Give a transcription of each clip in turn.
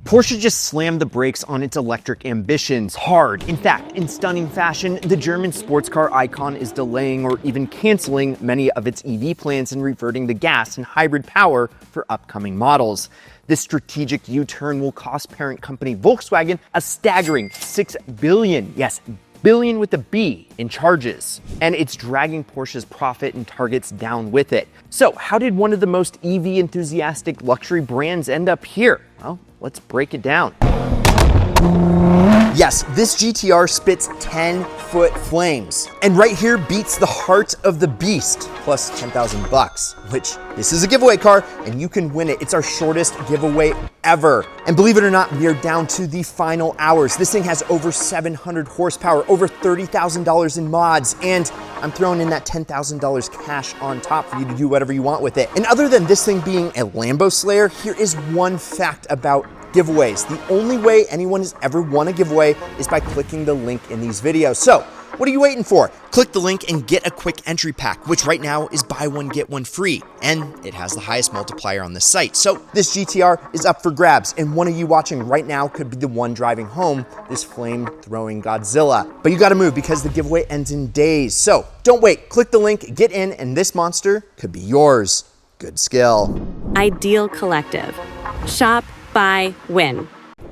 Porsche just slammed the brakes on its electric ambitions hard. In fact, in stunning fashion, the German sports car icon is delaying or even canceling many of its EV plans and reverting to gas and hybrid power for upcoming models. This strategic U-turn will cost parent company Volkswagen a staggering $6 billion, yes, billion with a B, in charges. And it's dragging Porsche's profit and targets down with it. So how did one of the most EV enthusiastic luxury brands end up here? Well, let's break it down. Yes, this GTR spits 10-foot flames. And right here beats the heart of the beast, plus 10,000 bucks, which this is a giveaway car and you can win it. It's our shortest giveaway ever. And believe it or not, we are down to the final hours. This thing has over 700 horsepower, over $30,000 in mods, and I'm throwing in that $10,000 cash on top for you to do whatever you want with it. And other than this thing being a Lambo Slayer, here is one fact about giveaways. The only way anyone has ever won a giveaway is by clicking the link in these videos. So what are you waiting for? Click the link and get a quick entry pack, which right now is buy one, get one free. And it has the highest multiplier on the site. So this GTR is up for grabs. And one of you watching right now could be the one driving home this flame-throwing Godzilla. But you gotta move because the giveaway ends in days. So don't wait, click the link, get in, and this monster could be yours. Good skill. Ideal Collective. Shop, buy, win.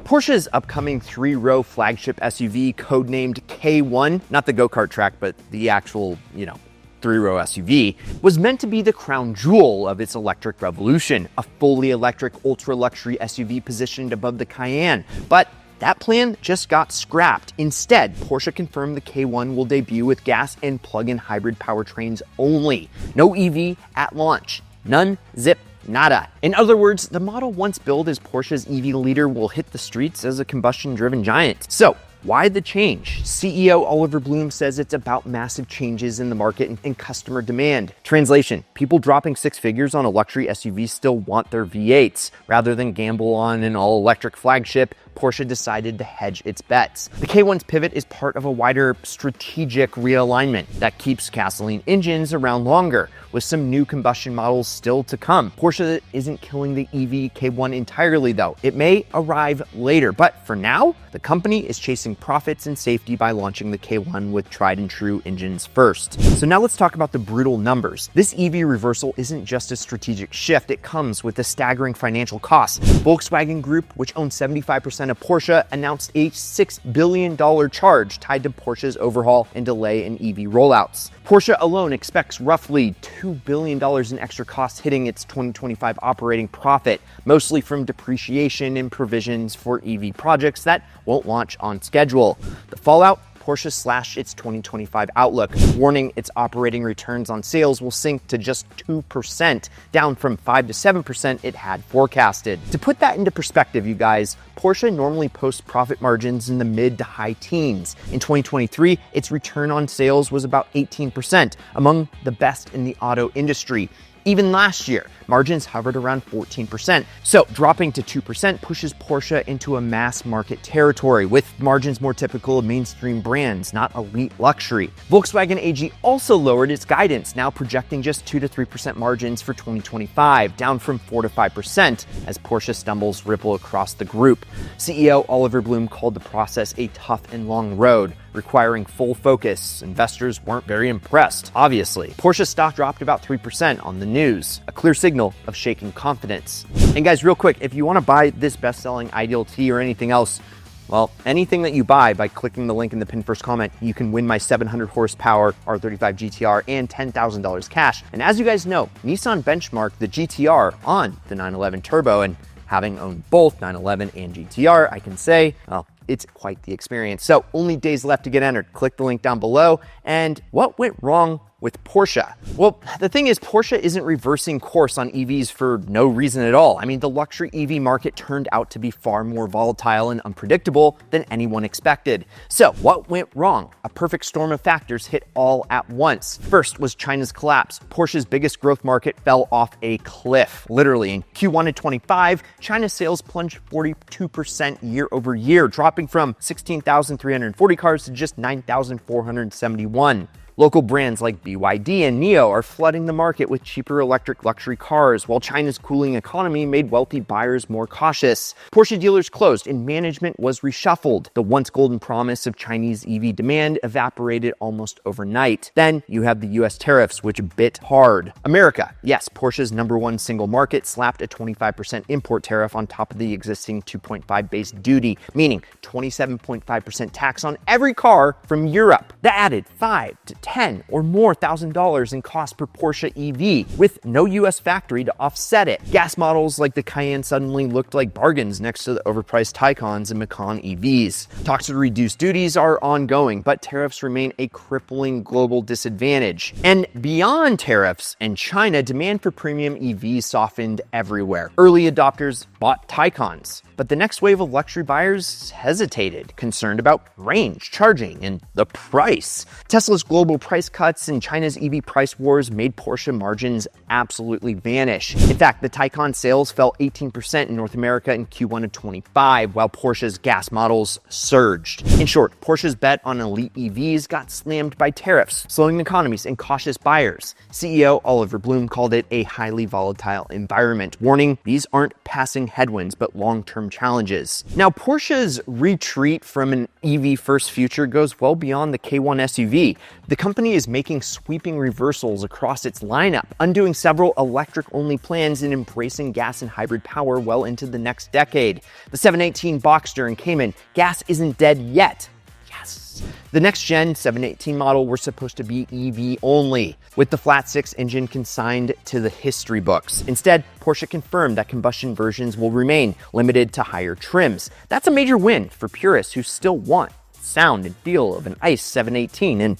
Porsche's upcoming 3-row flagship SUV, codenamed K1, not the go-kart track, but the actual, 3-row SUV, was meant to be the crown jewel of its electric revolution, a fully electric ultra-luxury SUV positioned above the Cayenne. But that plan just got scrapped. Instead, Porsche confirmed the K1 will debut with gas and plug-in hybrid powertrains only. No EV at launch. None, zip, nada. In other words, the model once billed as Porsche's EV leader will hit the streets as a combustion-driven giant. So why the change? CEO Oliver Blume says it's about massive changes in the market and customer demand. Translation: people dropping 6 figures on a luxury SUV still want their V8s. Rather than gamble on an all-electric flagship, Porsche decided to hedge its bets. The K1's pivot is part of a wider strategic realignment that keeps gasoline engines around longer, with some new combustion models still to come. Porsche isn't killing the EV K1 entirely though. It may arrive later, but for now, the company is chasing profits and safety by launching the K1 with tried and true engines first. So now let's talk about the brutal numbers. This EV reversal isn't just a strategic shift, it comes with a staggering financial cost. Volkswagen Group, which owns 75% of Porsche, announced a $6 billion charge tied to Porsche's overhaul and delay in EV rollouts. Porsche alone expects roughly $2 billion in extra costs hitting its 2025 operating profit, mostly from depreciation and provisions for EV projects that won't launch on schedule. The fallout? Porsche slashed its 2025 outlook, warning its operating returns on sales will sink to just 2%, down from 5 to 7% it had forecasted. To put that into perspective, you guys, Porsche normally posts profit margins in the mid to high teens. In 2023, its return on sales was about 18%, among the best in the auto industry. Even last year, margins hovered around 14%. So dropping to 2% pushes Porsche into a mass market territory with margins more typical of mainstream brands, not elite luxury. Volkswagen AG also lowered its guidance, now projecting just 2 to 3% margins for 2025, down from 4 to 5% as Porsche stumbles ripple across the group. CEO Oliver Blume called the process a tough and long road, requiring full focus. Investors weren't very impressed, obviously. Porsche stock dropped about 3% on the news, a clear signal of shaking confidence. And guys, real quick, if you want to buy this best-selling Ideal T or anything else, well, anything that you buy by clicking the link in the pinned first comment, you can win my 700 horsepower R35 GTR and $10,000 cash. And as you guys know, Nissan benchmarked the GTR on the 911 Turbo, and having owned both 911 and GTR, I can say, well, it's quite the experience. So only days left to get entered. Click the link down below. And what went wrong with Porsche? Well, the thing is, Porsche isn't reversing course on EVs for no reason at all. I mean, the luxury EV market turned out to be far more volatile and unpredictable than anyone expected. So what went wrong? A perfect storm of factors hit all at once. First was China's collapse. Porsche's biggest growth market fell off a cliff, literally. In Q1 of 25, China's sales plunged 42% year over year, dropping from 16,340 cars to just 9,471. Local brands like BYD and NIO are flooding the market with cheaper electric luxury cars, while China's cooling economy made wealthy buyers more cautious. Porsche dealers closed and management was reshuffled. The once golden promise of Chinese EV demand evaporated almost overnight. Then you have the US tariffs, which bit hard. America, yes, Porsche's #1 single market, slapped a 25% import tariff on top of the existing 2.5 base duty, meaning 27.5% tax on every car from Europe. That added $5 to $10 or more $1,000 in cost per Porsche EV, with no US factory to offset it. Gas models like the Cayenne suddenly looked like bargains next to the overpriced Taycans and Macan EVs. Talks to reduce duties are ongoing, but tariffs remain a crippling global disadvantage. And beyond tariffs and China, demand for premium EVs softened everywhere. Early adopters bought Taycans, but the next wave of luxury buyers hesitated, concerned about range, charging, and the price. Tesla's global price cuts and China's EV price wars made Porsche margins absolutely vanish. In fact, the Taycan sales fell 18% in North America in Q1 of 25, while Porsche's gas models surged. In short, Porsche's bet on elite EVs got slammed by tariffs, slowing economies and cautious buyers. CEO Oliver Bloom called it a highly volatile environment, warning these aren't passing headwinds but long-term challenges. Now, Porsche's retreat from an EV-first future goes well beyond the K1 SUV. The company is making sweeping reversals across its lineup, undoing several electric-only plans and embracing gas and hybrid power well into the next decade. The 718 Boxster and Cayman, gas isn't dead yet. Yes. The next-gen 718 model were supposed to be EV only, with the flat-six engine consigned to the history books. Instead, Porsche confirmed that combustion versions will remain limited to higher trims. That's a major win for purists who still want the sound and feel of an ICE 718, and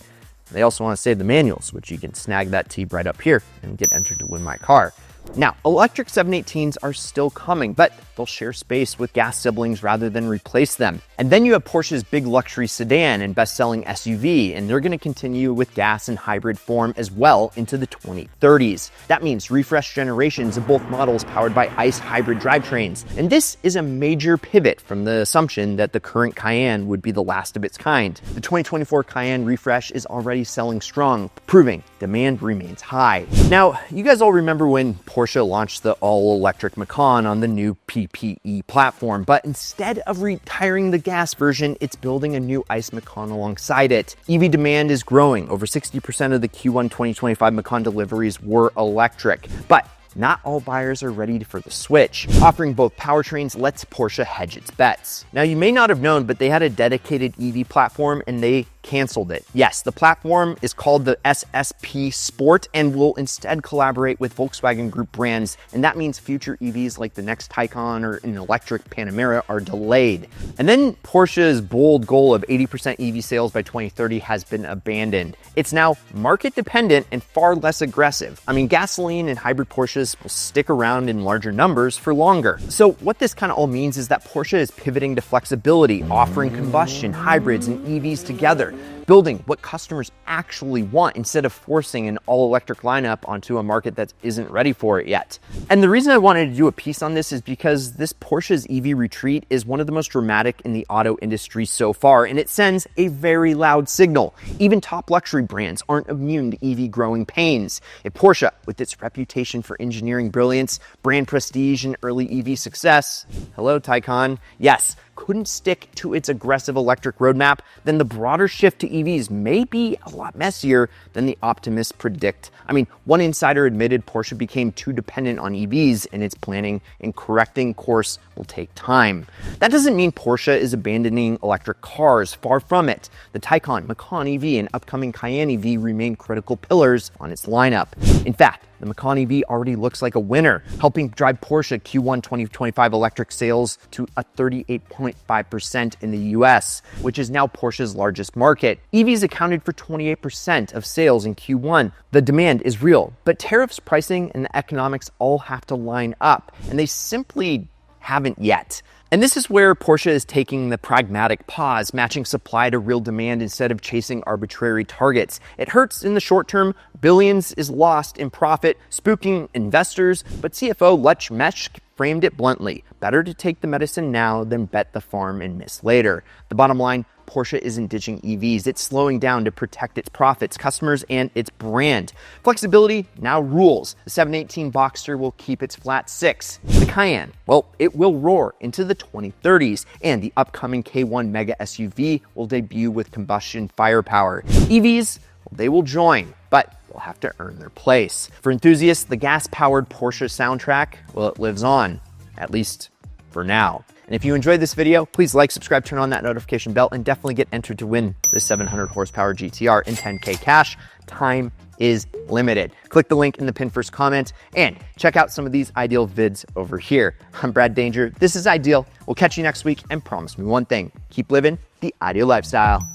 they also want to save the manuals, which you can snag that tee right up here and get entered to win my car. Now, electric 718s are still coming, but they'll share space with gas siblings rather than replace them. And then you have Porsche's big luxury sedan and best-selling SUV, and they're going to continue with gas and hybrid form as well into the 2030s. That means refreshed generations of both models powered by ICE hybrid drivetrains. And this is a major pivot from the assumption that the current Cayenne would be the last of its kind. The 2024 Cayenne refresh is already selling strong, proving demand remains high. Now, you guys all remember when Porsche launched the all-electric Macan on the new PPE platform, but instead of retiring the gas version, it's building a new ICE Macan alongside it. EV demand is growing. Over 60% of the Q1 2025 Macan deliveries were electric, but not all buyers are ready for the switch. Offering both powertrains lets Porsche hedge its bets. Now, you may not have known, but they had a dedicated EV platform and they canceled it. Yes, the platform is called the SSP Sport and will instead collaborate with Volkswagen Group brands, and that means future EVs like the next Taycan or an electric Panamera are delayed. And then Porsche's bold goal of 80% EV sales by 2030 has been abandoned. It's now market dependent and far less aggressive. I mean, gasoline and hybrid Porsches will stick around in larger numbers for longer. So what this kind of all means is that Porsche is pivoting to flexibility, offering combustion, hybrids, and EVs together, building what customers actually want instead of forcing an all-electric lineup onto a market that isn't ready for it yet. And the reason I wanted to do a piece on this is because this Porsche's EV retreat is one of the most dramatic in the auto industry so far, and it sends a very loud signal. Even top luxury brands aren't immune to EV growing pains. If Porsche, with its reputation for engineering brilliance, brand prestige, and early EV success, hello Taycan, yes, couldn't stick to its aggressive electric roadmap, then the broader shift to EVs may be a lot messier than the optimists predict. I mean, one insider admitted Porsche became too dependent on EVs, and its planning and correcting course will take time. That doesn't mean Porsche is abandoning electric cars, far from it. The Taycan, Macan EV, and upcoming Cayenne EV remain critical pillars on its lineup. In fact, the Macan EV already looks like a winner, helping drive Porsche Q1 2025 electric sales to a 38.5% in the US, which is now Porsche's largest market. EVs accounted for 28% of sales in Q1. The demand is real, but tariffs, pricing, and the economics all have to line up, and they simply haven't yet. And this is where Porsche is taking the pragmatic pause, matching supply to real demand instead of chasing arbitrary targets. It hurts in the short term, billions is lost in profit, spooking investors, but CFO Lech Mesh framed it bluntly: better to take the medicine now than bet the farm and miss later. The bottom line, Porsche isn't ditching EVs, it's slowing down to protect its profits, customers, and its brand. Flexibility now rules. The 718 Boxster will keep its flat six. The Cayenne, well, it will roar into the 2030s, and the upcoming K1 mega SUV will debut with combustion firepower. EVs, well, they will join, but they'll have to earn their place. For enthusiasts, the gas-powered Porsche soundtrack, well, it lives on, at least for now. And if you enjoyed this video, please like, subscribe, turn on that notification bell, and definitely get entered to win this 700 horsepower GTR and 10K cash. Time is limited. Click the link in the pinned first comment and check out some of these Ideal vids over here. I'm Brad Danger. This is Ideal. We'll catch you next week, and promise me one thing: keep living the Ideal lifestyle.